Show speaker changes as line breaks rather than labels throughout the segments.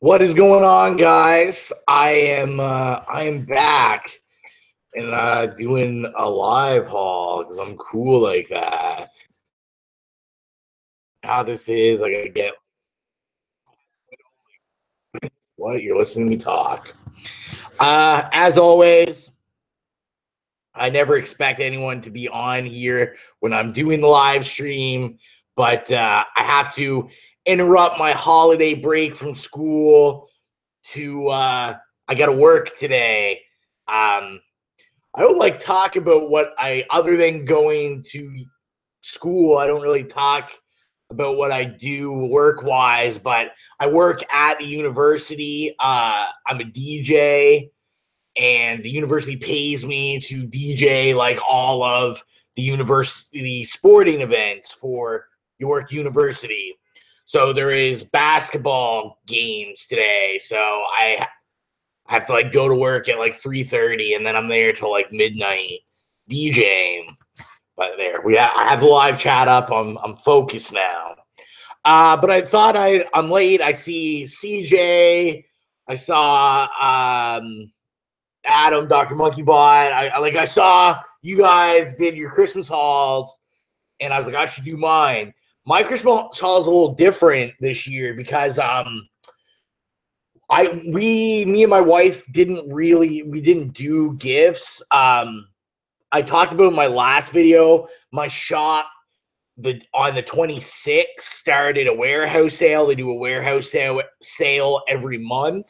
What is going on, guys? I am back and doing a live haul because I'm cool like that. How this is, like I get what you're listening to me talk. As always, I never expect anyone to be on here when I'm doing the live stream, but I have to interrupt my holiday break from school to I got to work today. I don't like talk about what I other than going to school. I don't really talk about what I do work wise, but I work at the university. I'm a DJ, and the university pays me to DJ like all of the university sporting events for York University. So there is basketball games today. So I have to like go to work at like 3:30, and then I'm there till like midnight DJing. But there, I have the live chat up. I'm focused now. But I thought I'm late. I see CJ. I saw Adam, Dr. Monkeybot. I saw you guys did your Christmas hauls, and I was like, I should do mine. My Christmas haul is a little different this year because me and my wife didn't do gifts. I talked about in my last video. My shop on the 26th started a warehouse sale. They do a warehouse sale every month.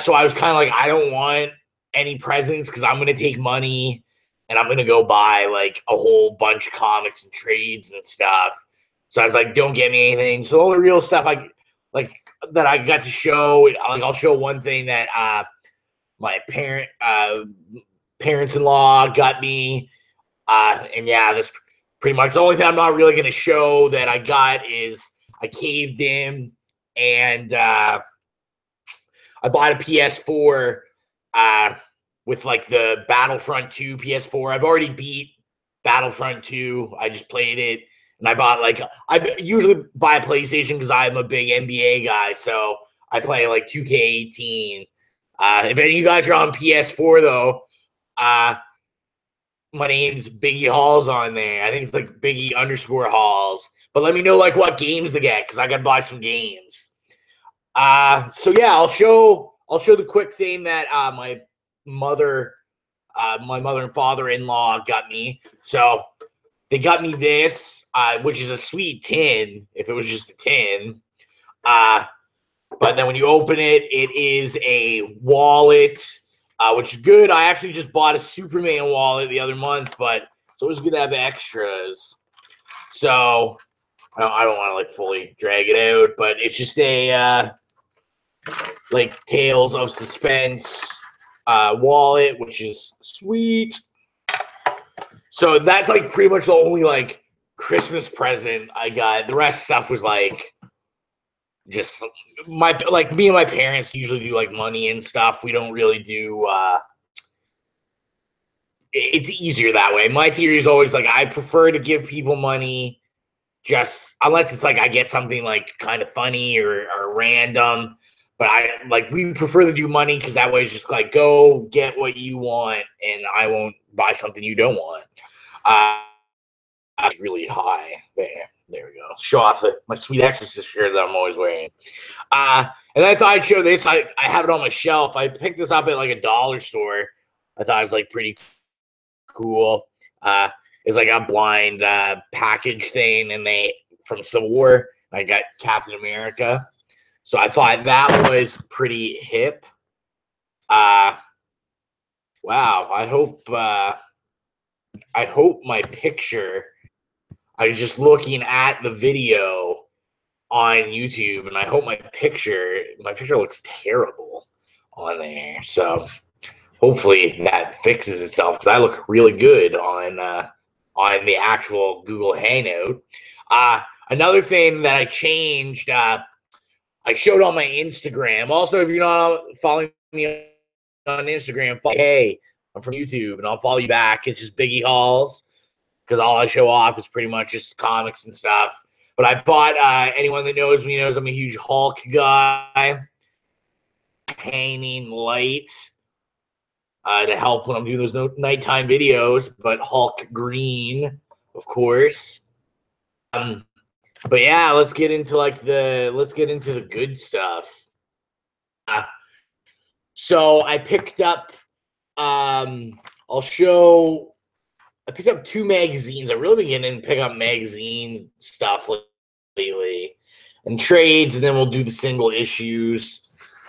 So I was kind of like, I don't want any presents because I'm gonna take money and I'm gonna go buy like a whole bunch of comics and trades and stuff. So I was like, don't get me anything. So the only real stuff I like that I got to show, like I'll show one thing that my parents-in-law got me. And yeah, that's pretty much the only thing I'm not really gonna show that I got is I caved in and I bought a PS4 uh, with like the Battlefront 2 PS4. I've already beat Battlefront 2. I just played it, and I usually buy a PlayStation because I'm a big NBA guy, so I play like 2K18. If any of you guys are on PS4 though, my name's Biggie Halls on there. I think it's like Biggie_Halls. But let me know like what games to get because I gotta buy some games. So yeah, I'll show the quick thing that my mother and father-in-law got me. So they got me this, which is a sweet tin. If it was just a tin, but then when you open it, it is a wallet, which is good. I actually just bought a Superman wallet the other month, but it's always good to have extras. So I don't want to like fully drag it out, but it's just a like Tales of Suspense wallet, which is sweet. So that's like pretty much the only like Christmas present I got. The rest stuff was like just me and my parents usually do like money and stuff. We don't really do it's easier that way. My theory is always like I prefer to give people money just unless it's like I get something like kind of funny or random. But we prefer to do money because that way it's just like go get what you want and I won't buy something you don't want. It's really high. There we go. Show off my sweet exorcist shirt that I'm always wearing. And I thought I'd show this. I have it on my shelf. I picked this up at like a dollar store. I thought it was like pretty cool. It's like a blind package thing, and they from Civil War. I got Captain America, so I thought that was pretty hip. Wow. I hope my picture. I was just looking at the video on YouTube, and I hope my picture looks terrible on there. So hopefully that fixes itself because I look really good on the actual Google Hangout. Another thing that I changed, I showed on my Instagram. Also, if you're not following me on Instagram, hey, I'm from YouTube, and I'll follow you back. It's just Biggie Halls because all I show off is pretty much just comics and stuff. But I bought, anyone that knows me knows I'm a huge Hulk guy. Hanging lights to help when I'm doing those nighttime videos, but Hulk green, of course. But yeah, let's get into the good stuff. So I picked up I'll show I picked up 2 magazines. I've really been getting to pick up magazine stuff lately and trades, and then we'll do the single issues.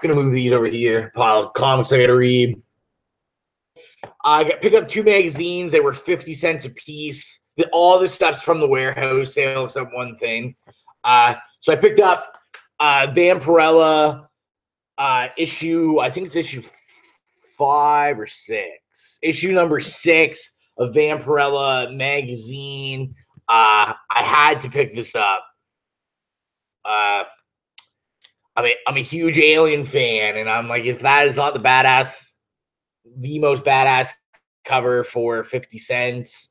I'm gonna move these over here. Pile of comics I gotta read. I picked up 2 magazines. They were 50 cents a piece. All this stuff's from the warehouse sale except one thing. So I picked up Vampirella issue. I think it's issue 5 or 6. Issue number 6 of Vampirella magazine. I had to pick this up. I'm a huge Alien fan, and I'm like, if that is not the most badass cover for 50 cents,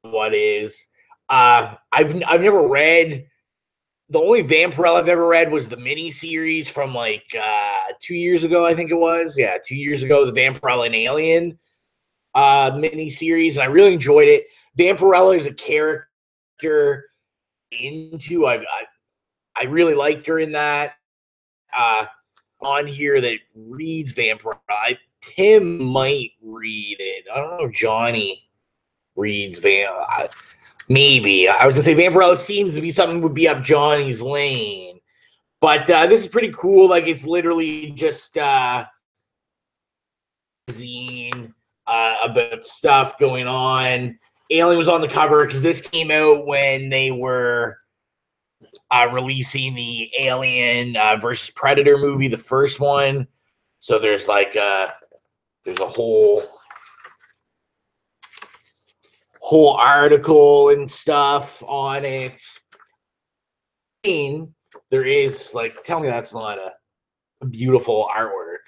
what is? I've never read. The only Vampirella I've ever read was the mini series from like 2 years ago, I think it was. Yeah, 2 years ago, the Vampirella and Alien mini series, and I really enjoyed it. Vampirella is a character into. I really liked her in that. On here that reads Vampirella. Tim might read it. I don't know if Johnny reads Vampirella. Maybe. I was going to say Vampirella seems to be something that would be up Johnny's lane. But this is pretty cool. Like, it's literally just zine about stuff going on. Alien was on the cover because this came out when they were releasing the Alien versus Predator movie, the first one. So there's like there's a whole article and stuff on it. There is like, tell me that's not a beautiful artwork.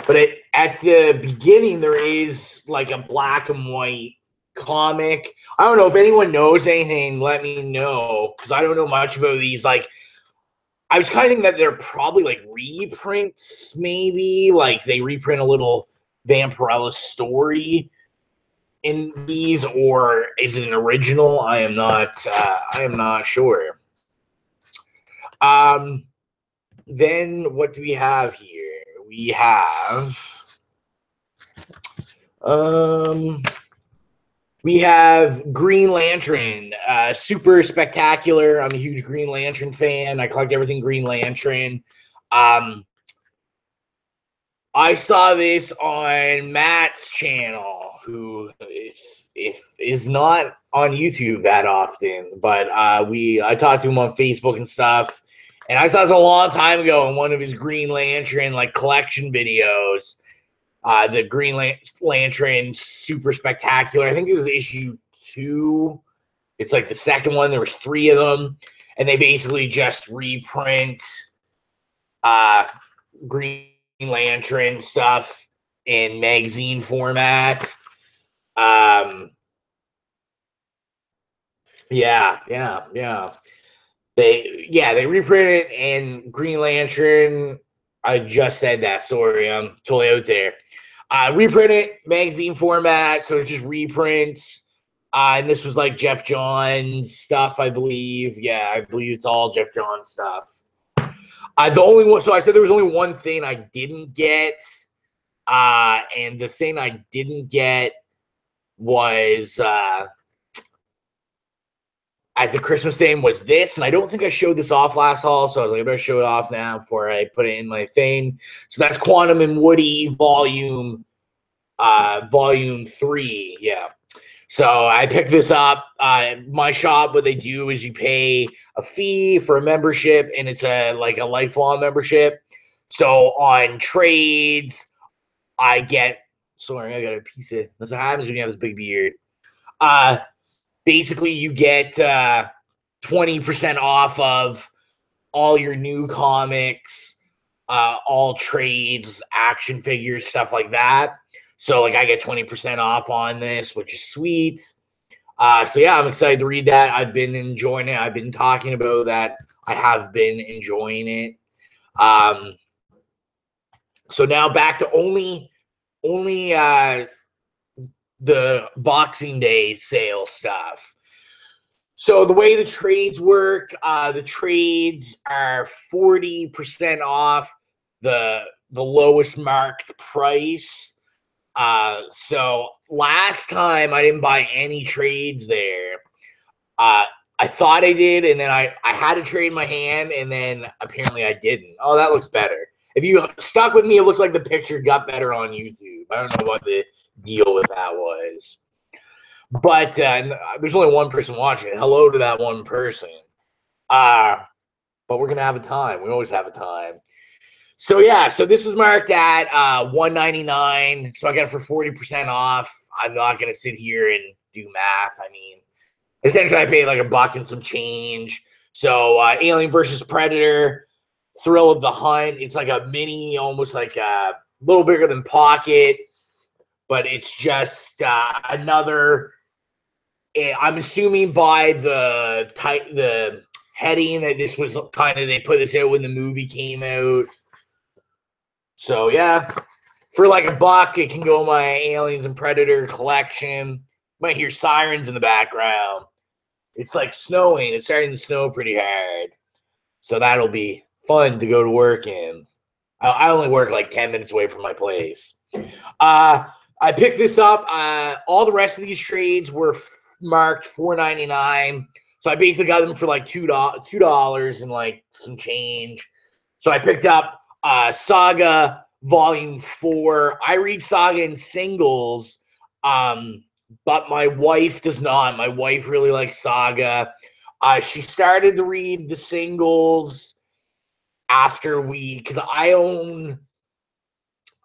But at the beginning, there is like a black and white comic. I don't know if anyone knows anything. Let me know, because I don't know much about these. Like, I was kind of thinking that they're probably like reprints, maybe like they reprint a little Vampirella story in these, or is it an original? I am not sure. Then what do we have here? We have Green Lantern, super spectacular. I'm a huge Green Lantern fan. I collect everything Green Lantern. I saw this on Matt's channel, who is not on YouTube that often, but I talked to him on Facebook and stuff, and I saw this a long time ago in one of his Green Lantern like collection videos. The Green Lantern super spectacular. I think it was issue 2. It's like the second one. There was 3 of them, and they basically just reprint Green Lantern stuff in magazine format. Yeah. They reprint it in Green Lantern. I just said that. Sorry, I'm totally out there. Reprint it magazine format, so it's just reprints. And this was like Jeff Johns stuff, I believe. Yeah, I believe it's all Jeff Johns stuff. The only one, so I said there was only one thing I didn't get, and the thing I didn't get was at the Christmas thing was this, and I don't think I showed this off last haul, so I was like, I better show it off now before I put it in my thing. So that's Quantum and Woody volume 3. Yeah. So I picked this up. My shop, what they do is you pay a fee for a membership, and it's a lifelong membership. So on trades, I get. Sorry, I got a piece of. That's what happens when you have this big beard. Basically, you get 20% off of all your new comics, all trades, action figures, stuff like that. So, like, I get 20% off on this, which is sweet. So yeah, I'm excited to read that. I've been enjoying it. I've been talking about that. I have been enjoying it. So now back to only the Boxing Day sale stuff. So the way the trades work, the trades are 40% off the lowest marked price. So last time I didn't buy any trades there. I thought I did, and then I had a trade in my hand, and then apparently I didn't. Oh, that looks better. If you stuck with me, it looks like the picture got better on YouTube. I don't know what the deal with that was. But there's only one person watching. Hello to that one person. But we're going to have a time. We always have a time. So, yeah. So this was marked at $199. So I got it for 40% off. I'm not going to sit here and do math. I mean, essentially, I paid like $1 and some change. So, Alien versus Predator, Thrill of the Hunt. It's like a mini, almost like a little bigger than Pocket, but it's just another. I'm assuming by the heading that this was kind of, they put this out when the movie came out. So yeah, for like $1, it can go in my Aliens and Predator collection. You might hear sirens in the background. It's like snowing. It's starting to snow pretty hard. So that'll be fun to go to work in. I only work like 10 minutes away from my place. I picked this up. All the rest of these trades were marked $4.99. So I basically got them for like $2 and like some change. So I picked up Saga Volume 4. I read Saga in singles, but my wife does not. My wife really likes Saga. She started to read the singles after because I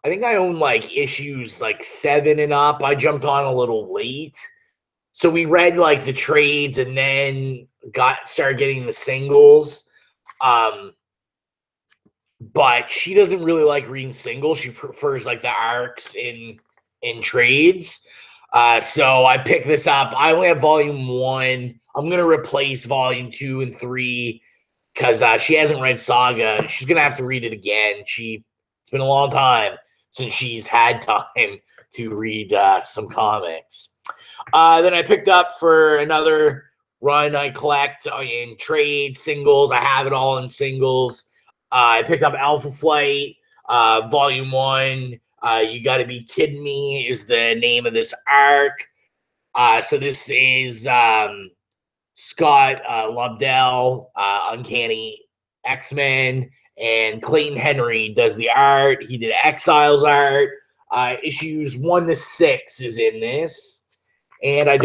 think I own like issues like 7 and up. I jumped on a little late. So we read like the trades and then started getting the singles. But she doesn't really like reading singles. She prefers like the arcs in trades. So I picked this up. I only have volume 1. I'm gonna replace volume 2 and 3 because she hasn't read Saga. She's gonna have to read it again. It's been a long time since she's had time to read some comics. Then I picked up for another run I collect in trade singles. I have it all in singles. I picked up Alpha Flight, Volume 1. You Gotta Be Kidding Me is the name of this arc. So this is Scott Lobdell, Uncanny X-Men, and Clayton Henry does the art. He did Exiles art. Issues 1 to 6 is in this. And I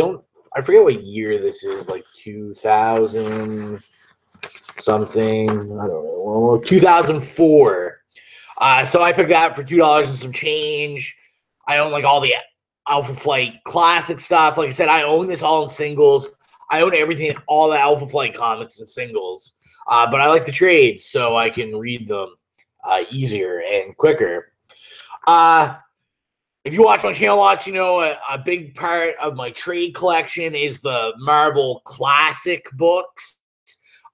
forget what year this is, like 2000 something. I don't know. Well, 2004. So I picked that for $2 and some change. I own like all the Alpha Flight classic stuff. Like I said, I own this all in singles. I own everything, all the Alpha Flight comics in singles. But I like the trades, so I can read them easier and quicker. If you watch my channel lots, you know a big part of my trade collection is the Marvel classic books.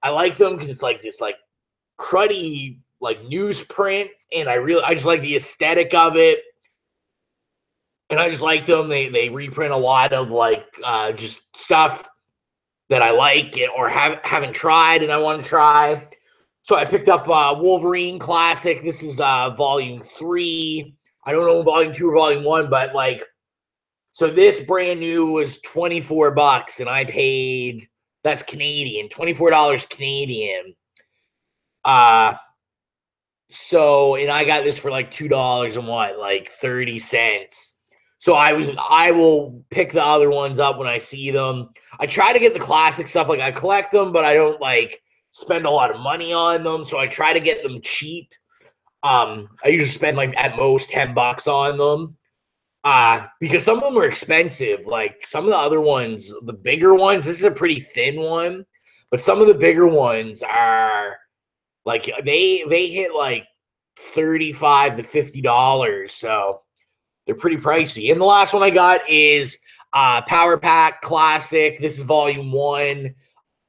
I like them because it's like this like cruddy like newsprint, and I just like the aesthetic of it, and I just like them. They reprint a lot of like just stuff that I like or haven't tried and I want to try. So I picked up Wolverine Classic. This is volume 3. I don't know volume 2 or volume 1, but like, so this brand new was $24 and I paid, that's Canadian, $24 Canadian. So, and I got this for like $2 and what, like 30 cents. So I will pick the other ones up when I see them. I try to get the classic stuff. Like I collect them, but I don't like spend a lot of money on them. So I try to get them cheap. I usually spend like at most $10 on them. Because some of them are expensive. Like some of the other ones, the bigger ones, this is a pretty thin one, but some of the bigger ones are like they hit like $35 to $50. So they're pretty pricey. And the last one I got is Power Pack Classic. This is volume 1.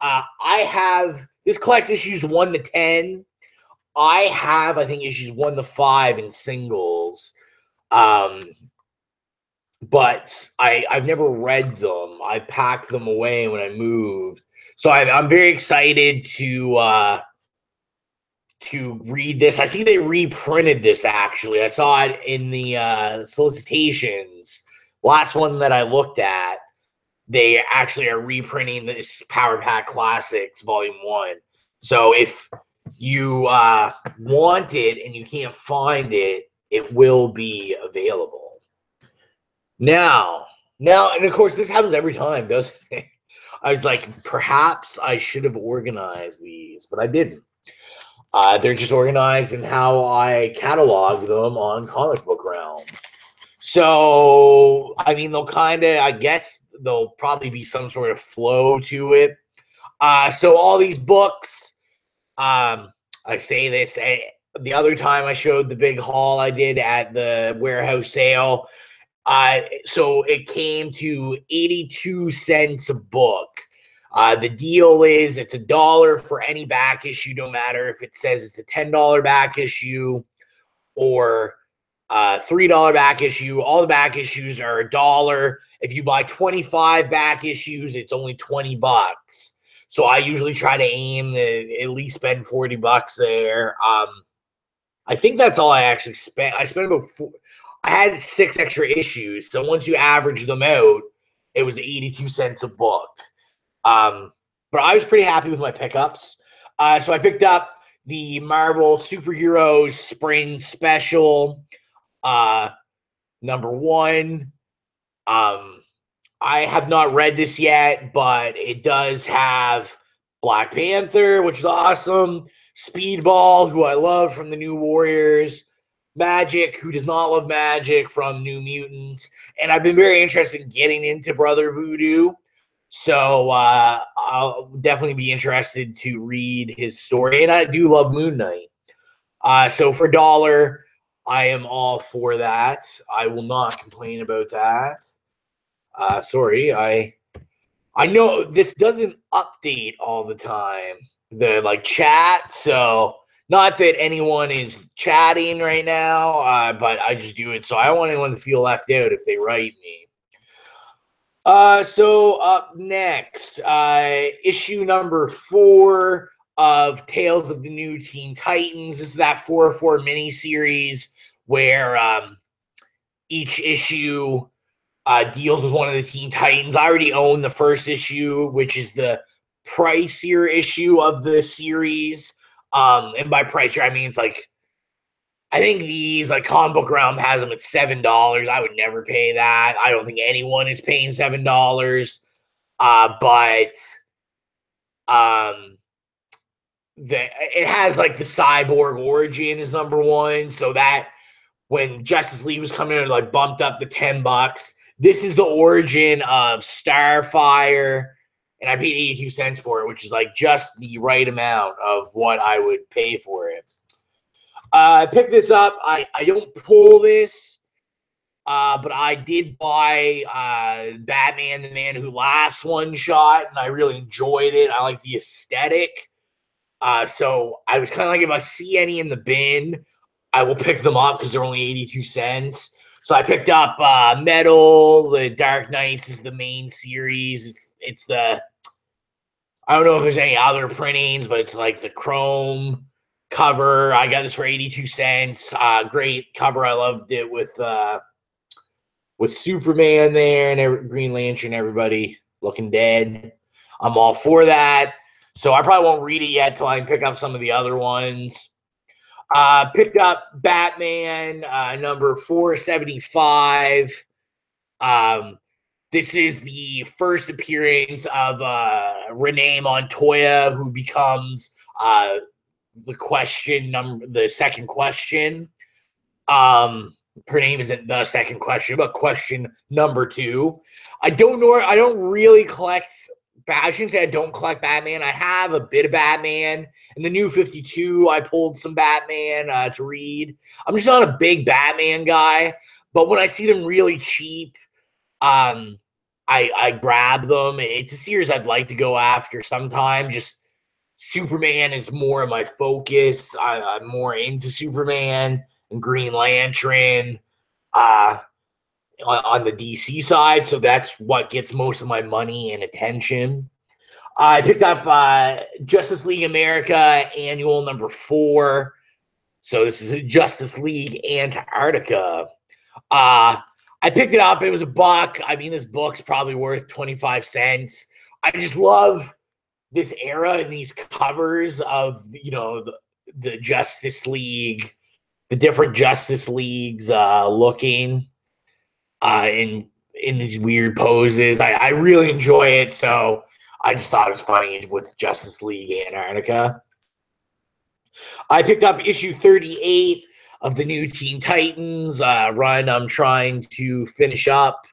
I have this collects issues 1 to 10. I have, I think, issues 1 to 5 in singles. But I've never read them. I packed them away when I moved. So I'm very excited to read this. I see they reprinted this, actually. I saw it in the solicitations. Last one that I looked at, they actually are reprinting this Power Pack Classics Volume 1. So if you want it and you can't find it, it will be available. Now, and of course, this happens every time, doesn't it? I was like, perhaps I should have organized these, but I didn't. They're just organized in how I catalog them on Comic Book Realm. So, I mean, I guess there'll probably be some sort of flow to it. So all these books, I say this the other time I showed the big haul I did at the warehouse sale. So it came to 82 cents a book. The deal is it's $1 for any back issue, no matter if it says it's a $10 back issue or $3 back issue. All the back issues are $1. If you buy 25 back issues, it's only $20. So I usually try to aim to at least spend $40 there. I think that's all I actually spent. I spent about I had 6 extra issues, so once you average them out, it was 82 cents a book. But I was pretty happy with my pickups. So I picked up the Marvel Superheroes Spring Special, number 1. I have not read this yet, but it does have Black Panther, which is awesome. Speedball, who I love from the New Warriors. Magic, who does not love Magic from New Mutants. And I've been very interested in getting into Brother Voodoo. So I'll definitely be interested to read his story. And I do love Moon Knight. So for $1, I am all for that. I will not complain about that. Sorry, I know this doesn't update all the time, the chat, so not that anyone is chatting right now, but I just do it so I don't want anyone to feel left out if they write me. So up next, issue number 4 of Tales of the New Teen Titans. This is that 4-4 miniseries where each issue deals with one of the Teen Titans. I already own the first issue, which is the pricier issue of the series. And by pricier, I mean it's I think these Comic Book Realm has them at $7. I would never pay that. I don't think anyone is paying $7. But it has the Cyborg origin is number 1, so that when Justice League was coming in, it bumped up to $10. This is the origin of Starfire, and I paid 82 cents for it, which is just the right amount of what I would pay for it. I picked this up. I don't pull this, but I did buy Batman the Man Who Laughs one shot, and I really enjoyed it. I like the aesthetic. So I was kind of if I see any in the bin, I will pick them up because they're only 82 cents. So I picked up Metal. The Dark Knights is the main series. It's the, I don't know if there's any other printings, but it's the chrome cover. I got this for 82 cents. Great cover. I loved it with Superman there and Green Lantern, everybody looking dead. I'm all for that. So I probably won't read it yet till I can pick up some of the other ones. Picked up Batman number 475. This is the first appearance of Renee Montoya, who becomes the second question. Her name isn't the second question, but question number 2. I don't know. I don't really collect. I shouldn't say I don't collect Batman. I have a bit of Batman. In the New 52, I pulled some Batman to read. I'm just not a big Batman guy, but when I see them really cheap, I grab them. It's a series I'd like to go after sometime. Just Superman is more of my focus. I'm more into Superman and Green Lantern on the DC side, so that's what gets most of my money and attention. I picked up Justice League America Annual number 4. So this is Justice League Antarctica. I picked it up. It was $1. I mean, this book's probably worth 25 cents. I just love this era and these covers of, the Justice League, the different Justice Leagues looking in these weird poses. I really enjoy it, so I just thought it was funny with Justice League Antarctica. I picked up issue 38 of the new Teen Titans run I'm trying to finish up.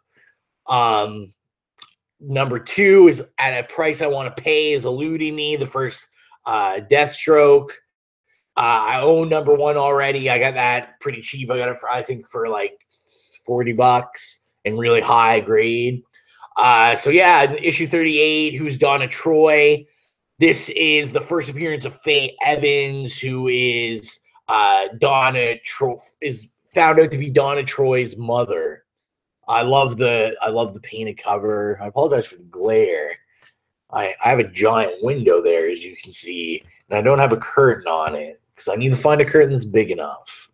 Number 2 is at a price I want to pay, is eluding me. The first Deathstroke. I own number 1 already. I got that pretty cheap. I got it I think for like $40 and really high grade. So yeah, issue 38. Who's Donna Troy? This is the first appearance of Faye Evans, who is is found out to be Donna Troy's mother. I love the painted cover. I apologize for the glare. I have a giant window there, as you can see, and I don't have a curtain on it because I need to find a curtain that's big enough.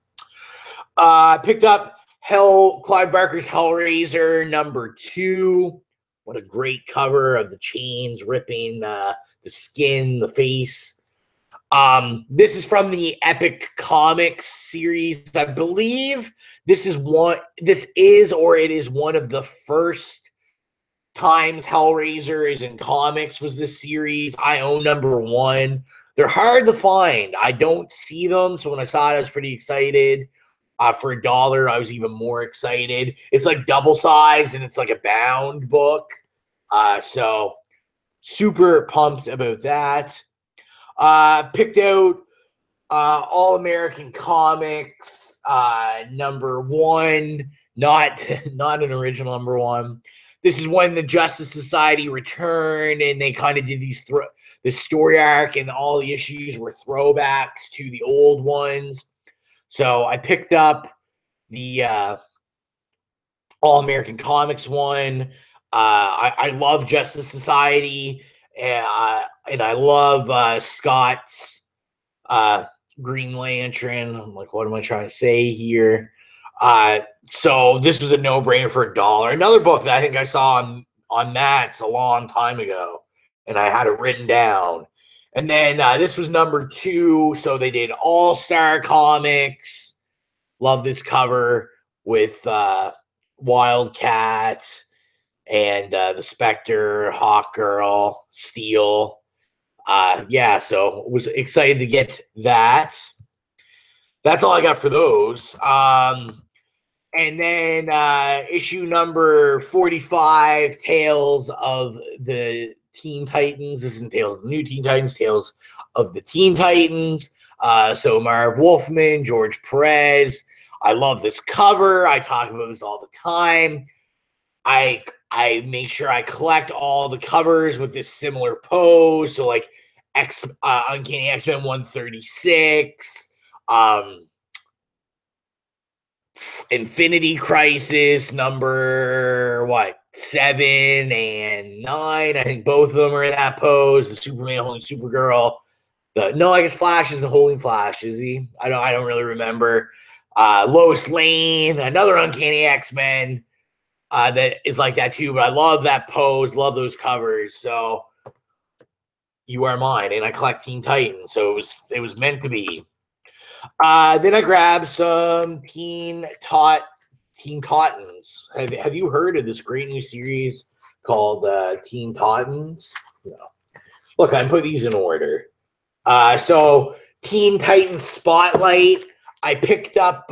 I picked up Clive Barker's Hellraiser number 2. What a great cover of the chains ripping the skin, the face. This is from the Epic Comics series. I believe it is one of the first times Hellraiser is in comics was this series. I own number 1. They're hard to find. I don't see them, so when I saw it, I was pretty excited. For $1, I was even more excited. It's like double size, and it's like a bound book. So super pumped about that. Picked out All American Comics number 1. Not an original number 1. This is when the Justice Society returned, and they kind of did this story arc, and all the issues were throwbacks to the old ones. So I picked up the All American Comics one. I love Justice Society, and I love Scott's Green Lantern. I'm like, what am I trying to say here? So this was a no-brainer for $1. Another book that I think I saw on Matt's a long time ago, and I had it written down. And then this was number 2, so they did All-Star Comics. Love this cover with Wildcat and the Spectre, Hawkgirl, Steel. Yeah, so was excited to get that. That's all I got for those. And then issue number 45, Tales of the Teen Titans. This isn't Tales of the New Teen Titans, Tales of the Teen Titans. So Marv Wolfman, George Perez. I love this cover. I talk about this all the time. I make sure I collect all the covers with this similar pose. So like Uncanny X-Men 136, Infinity Crisis number 7 and 9. I think both of them are in that pose. The Superman holding Supergirl. I guess Flash isn't holding Flash, is he? I don't really remember. Lois Lane, another Uncanny X-Men that is like that too. But I love that pose, love those covers. So you are mine, and I collect Teen Titans, so it was meant to be. Then I grabbed some Teen Titans. Have you heard of this great new series called Teen Titans? No. Look, I put these in order. So Teen Titans Spotlight. I picked up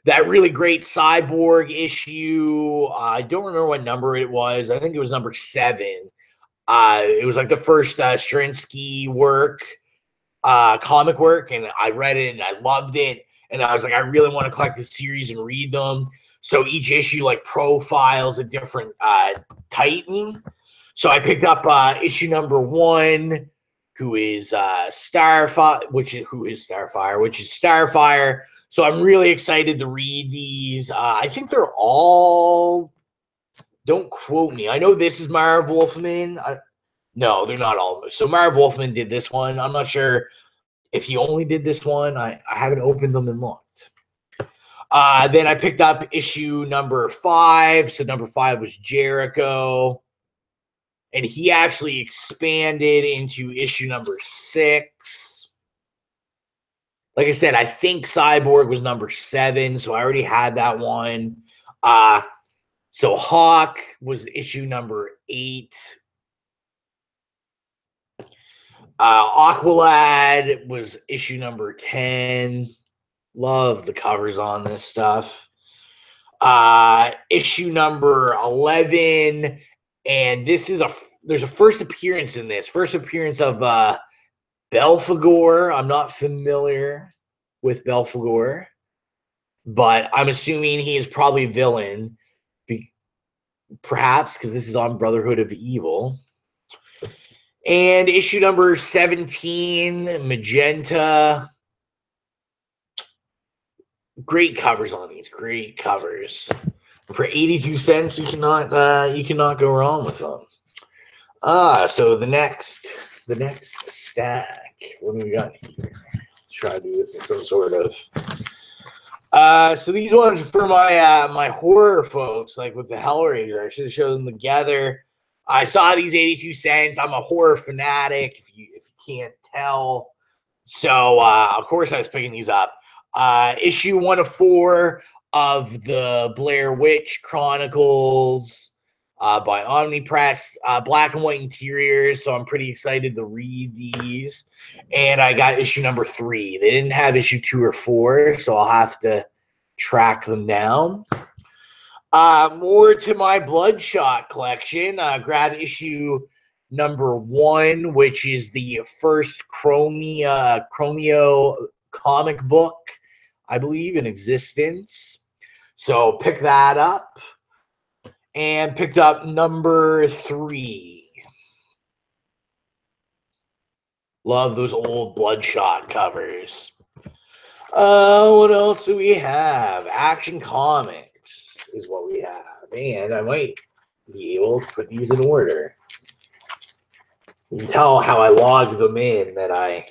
that really great Cyborg issue. I don't remember what number it was. I think it was number 7. It was like the first Straczynski comic work, and I read it and I loved it. And I was like, I really want to collect this series and read them. So each issue like profiles a different Titan. So I picked up issue number 1, who is Starfire, which is Starfire. So I'm really excited to read these. I think they're all. Don't quote me. I know this is Marv Wolfman. No, they're not all. So Marv Wolfman did this one. I'm not sure if he only did this one. I haven't opened them and looked. Then I picked up issue number 5. So number 5 was Jericho. And he actually expanded into issue number 6. Like I said, I think Cyborg was number 7, so I already had that one. So Hawk was issue number 8. Aqualad was issue number 10. Love the covers on this stuff. Issue number 11, and there's a first appearance in this. First appearance of Belphegor. I'm not familiar with Belphegor, but I'm assuming he is probably a villain, perhaps because this is on Brotherhood of Evil. And issue number 17, Magenta. Great covers on these. Great covers. For 82 cents, you cannot go wrong with them. So the next stack. What do we got here? Let's try to do this in some sort of. So these ones are for my my horror folks, like with the Hellraiser. I should have shown them together. I saw these 82 cents. I'm a horror fanatic, if you can't tell. So of course I was picking these up. Issue 1 of 4 of the Blair Witch Chronicles by Omnipress, black and white interiors. So I'm pretty excited to read these. And I got issue number 3. They didn't have issue 2 or 4, so I'll have to track them down. More to my Bloodshot collection. Grabbed issue number 1, which is the first Chromio comic book, I believe, in existence. So pick that up. And picked up number 3. Love those old Bloodshot covers. What else do we have? Action Comics is what we have. And I might be able to put these in order. You can tell how I logged them in, that I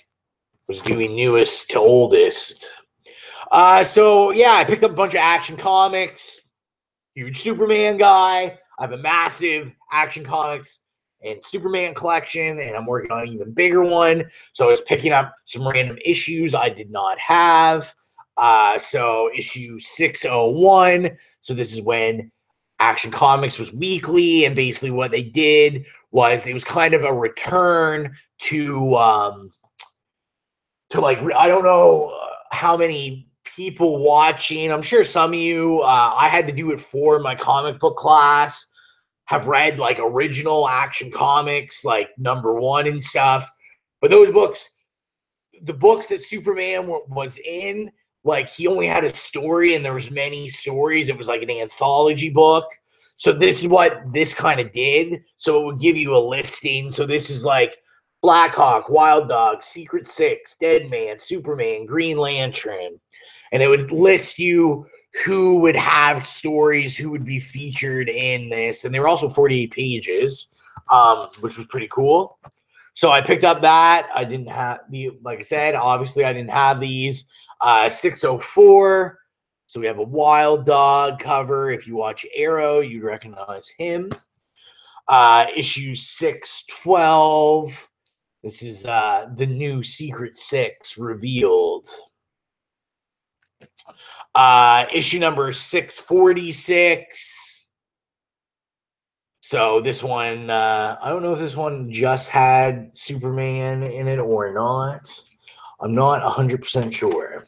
was doing newest to oldest. So yeah, I picked up a bunch of Action Comics. Huge Superman guy. I have a massive Action Comics and Superman collection, and I'm working on an even bigger one. So I was picking up some random issues I did not have. So issue 601. So this is when Action Comics was weekly, and basically what they did was it was kind of a return to like, I don't know how many people watching. I'm sure some of you, I had to do it for my comic book class, have read like original Action Comics, like number 1 and stuff. But those books, the books that Superman was in, like he only had a story and there was many stories. It was like an anthology book. So this is what this kind of did. So it would give you a listing. So this is like Blackhawk, Wild Dog, Secret Six, Dead Man, Superman, Green Lantern. And it would list you who would have stories, who would be featured in this. And they were also 48 pages, which was pretty cool. So I picked up that. I didn't have like I said, obviously I didn't have these. 604. So we have a Wild Dog cover. If you watch Arrow, you'd recognize him. Issue 612. This is the new Secret Six revealed. Issue number 646. So this one, I don't know if this one just had Superman in it or not. I'm not 100% sure.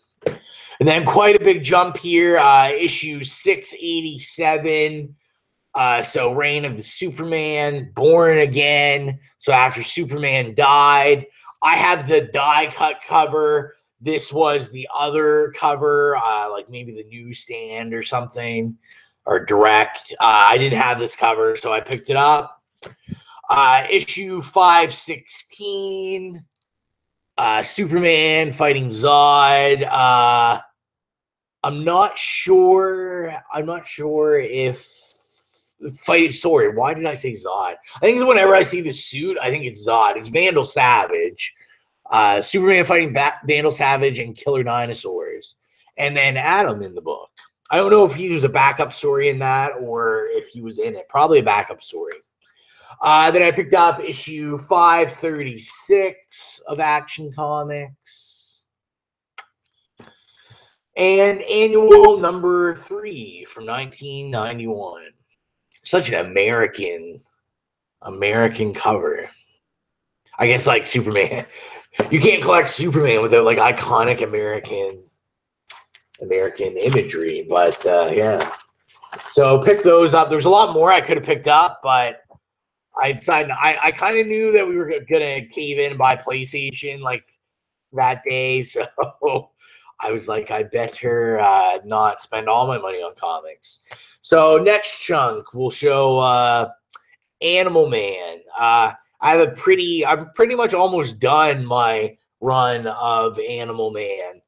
And then quite a big jump here, issue 687. So Reign of the Superman, Born Again. So after Superman died, I have the die cut cover this was the other cover, like maybe the newsstand or something, or direct. I didn't have this cover, so I picked it up. Issue 516, Superman fighting Zod. I'm not sure if fighting. Sorry, why did I say Zod? I think it's whenever I see the suit, I think it's Zod. It's Vandal Savage. Superman fighting Vandal Savage and Killer Dinosaurs. And then Adam in the book. I don't know if he was a backup story in that or if he was in it. Probably a backup story. Then I picked up issue 536 of Action Comics. And annual number 3 from 1991. Such an American cover. I guess like Superman. You can't collect Superman without like iconic American imagery. But yeah. So pick those up. There's a lot more I could have picked up, but I decided I kind of knew that we were gonna cave in and buy PlayStation like that day, so I was like, I better not spend all my money on comics. So next chunk we'll show Animal Man. I'm pretty much almost done my run of Animal Man.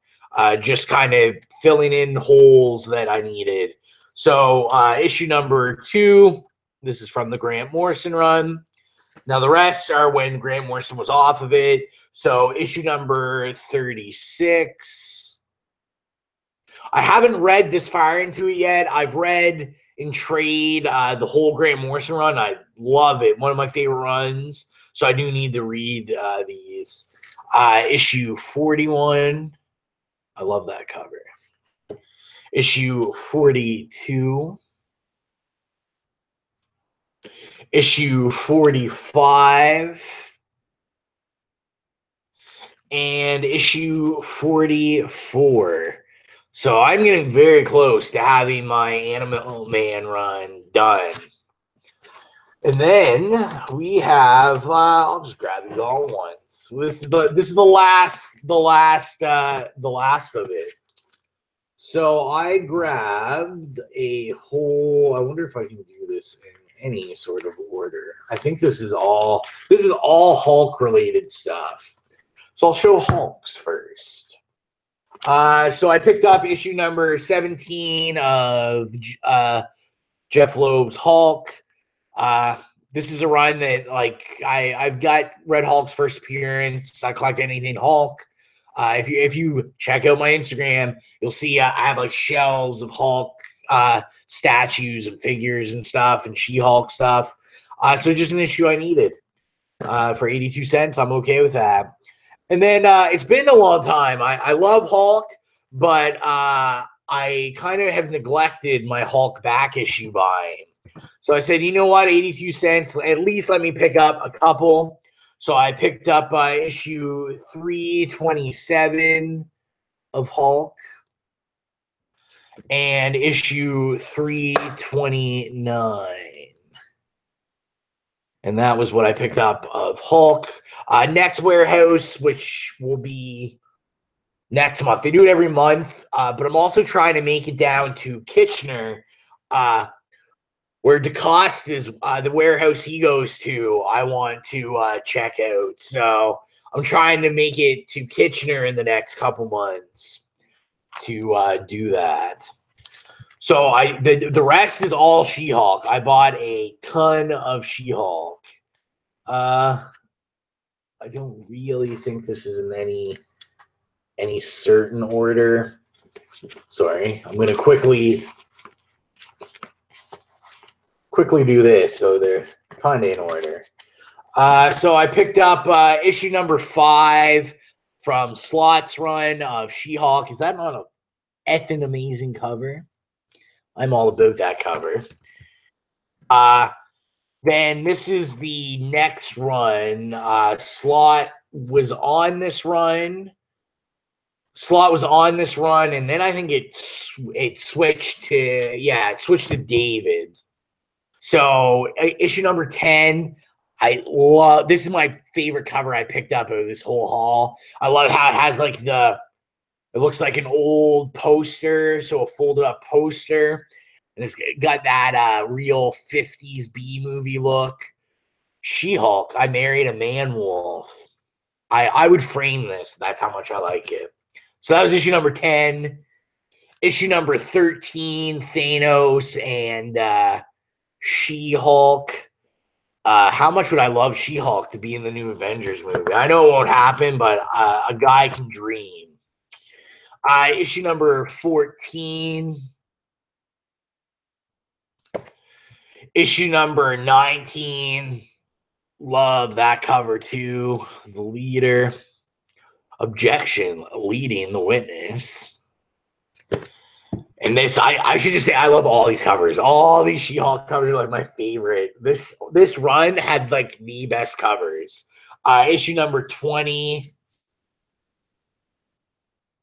Just kind of filling in holes that I needed. So issue number 2. This is from the Grant Morrison run. Now the rest are when Grant Morrison was off of it. So issue number 36. I haven't read this far into it yet. I've read in trade the whole Grant Morrison run. I love it. One of my favorite runs. So I do need to read these. Issue 41. I love that cover. Issue 42. Issue 45. And issue 44. So I'm getting very close to having my Animal Man run done. And then we have I'll just grab these all at once. This is the last of it. So I grabbed a whole, I wonder if I can do this in any sort of order. I think this is all Hulk related stuff. So I'll show Hulks first. So I picked up issue number 17 of Jeff Loeb's Hulk. This is a run that like I've got Red Hulk's first appearance. I collect anything Hulk. If you check out my Instagram, you'll see I have like shelves of Hulk statues and figures and stuff and She-Hulk stuff. So just an issue I needed for 82 cents. I'm okay with that. And then it's been a long time. I love Hulk, but I kind of have neglected my Hulk back issue buying. So I said, you know what, 82 cents, at least let me pick up a couple. So I picked up issue 327 of Hulk and issue 329. And that was what I picked up of Hulk. Next warehouse, which will be next month. They do it every month, but I'm also trying to make it down to Kitchener, where DeCoste is the warehouse he goes to. I want to check out. So I'm trying to make it to Kitchener in the next couple months to do that. So the rest is all She-Hulk. I bought a ton of She-Hulk. I don't really think this is in any certain order. Sorry, I'm gonna quickly do this so they're kind of in order. So I picked up issue number 5 from Slot's run of She-Hulk. Is that not a effing amazing cover? I'm all about that cover. Then this is the next run. Slot was on this run. And then I think it switched to David. So issue number 10. This is my favorite cover I picked up of this whole haul. I love how it has like the It looks like an old poster, so a folded up poster. And it's got that real 50s B movie look. She-Hulk, I Married a Man Wolf. I would frame this. That's how much I like it. So that was issue number 10. Issue number 13, Thanos and She-Hulk. How much would I love She-Hulk to be in the new Avengers movie? I know it won't happen, but a guy can dream. Issue number 14. Issue number 19. Love that cover too. The leader. Objection, leading the witness. And this, I should just say, I love all these covers. All these She-Hulk covers are like my favorite. This run had like the best covers. Issue number 20.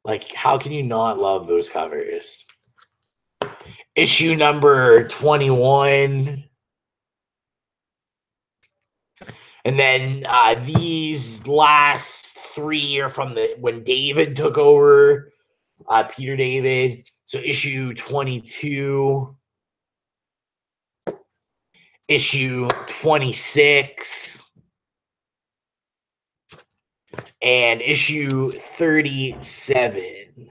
Like, how can you not love those covers? Issue number 21. And then these last three are from when David took over, Peter David. So issue 22, issue 26, and issue 37.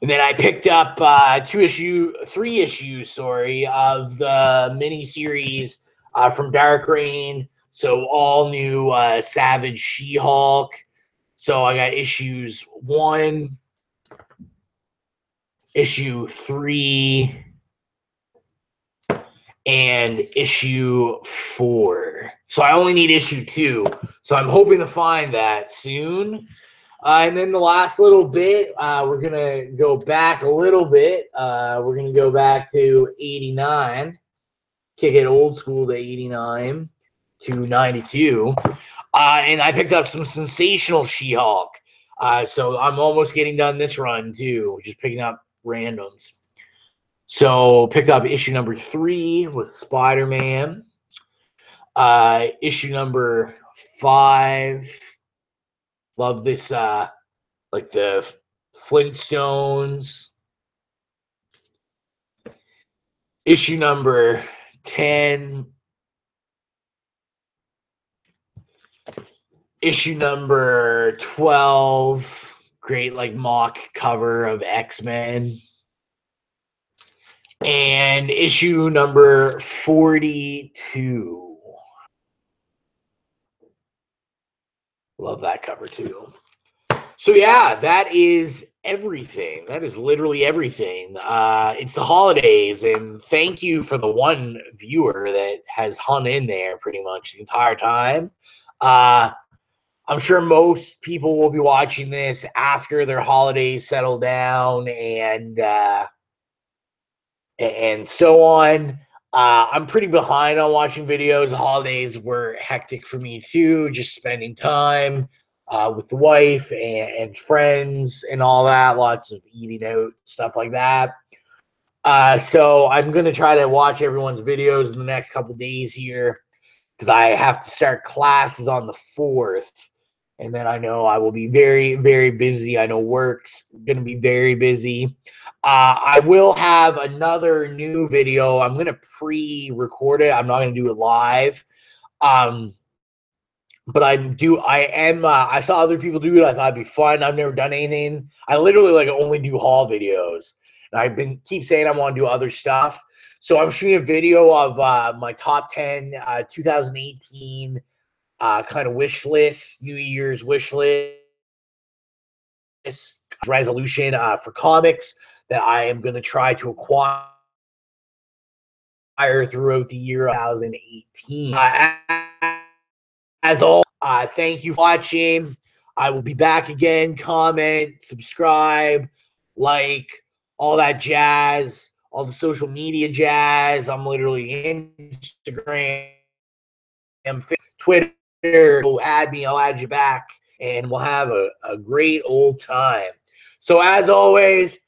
And then I picked up three issues, of the miniseries from Dark Reign. So all new Savage She-Hulk. So I got issues 1, issue 3, and issue 4. So I only need issue 2. So I'm hoping to find that soon. And then the last little bit, we're going to go back a little bit. We're going to go back to 89, kick it old school to 89 to 92. And I picked up some Sensational She-Hulk. So I'm almost getting done this run, too, just picking up randoms. So picked up issue number 3 with Spider-Man. Issue number 5. Love this, like the Flintstones. Issue number 10. Issue number 12. Great, like, mock cover of X-Men. And issue number 42. Love that cover, too. So, yeah, that is everything. That is literally everything. It's the holidays, and thank you for the one viewer that has hung in there pretty much the entire time. I'm sure most people will be watching this after their holidays settle down and so on. I'm pretty behind on watching videos. The holidays were hectic for me too, just spending time with the wife and friends and all that, lots of eating out, stuff like that. So I'm going to try to watch everyone's videos in the next couple days here because I have to start classes on the 4th. And then I know I will be very, very busy. I know work's going to be very busy. I will have another new video. I'm going to pre-record it. I'm not going to do it live. But I saw other people do it. I thought it'd be fun. I've never done anything. I literally like only do haul videos. And I've keep saying I want to do other stuff. So I'm shooting a video of my top 10 2018 kind of wish list, New Year's wish list, resolution for comics that I am going to try to acquire throughout the year 2018. As always, thank you for watching. I will be back again. Comment, subscribe, like, all that jazz, all the social media jazz. I'm literally Instagram, Twitter. Go add me. I'll add you back, and we'll have a great old time. So as always,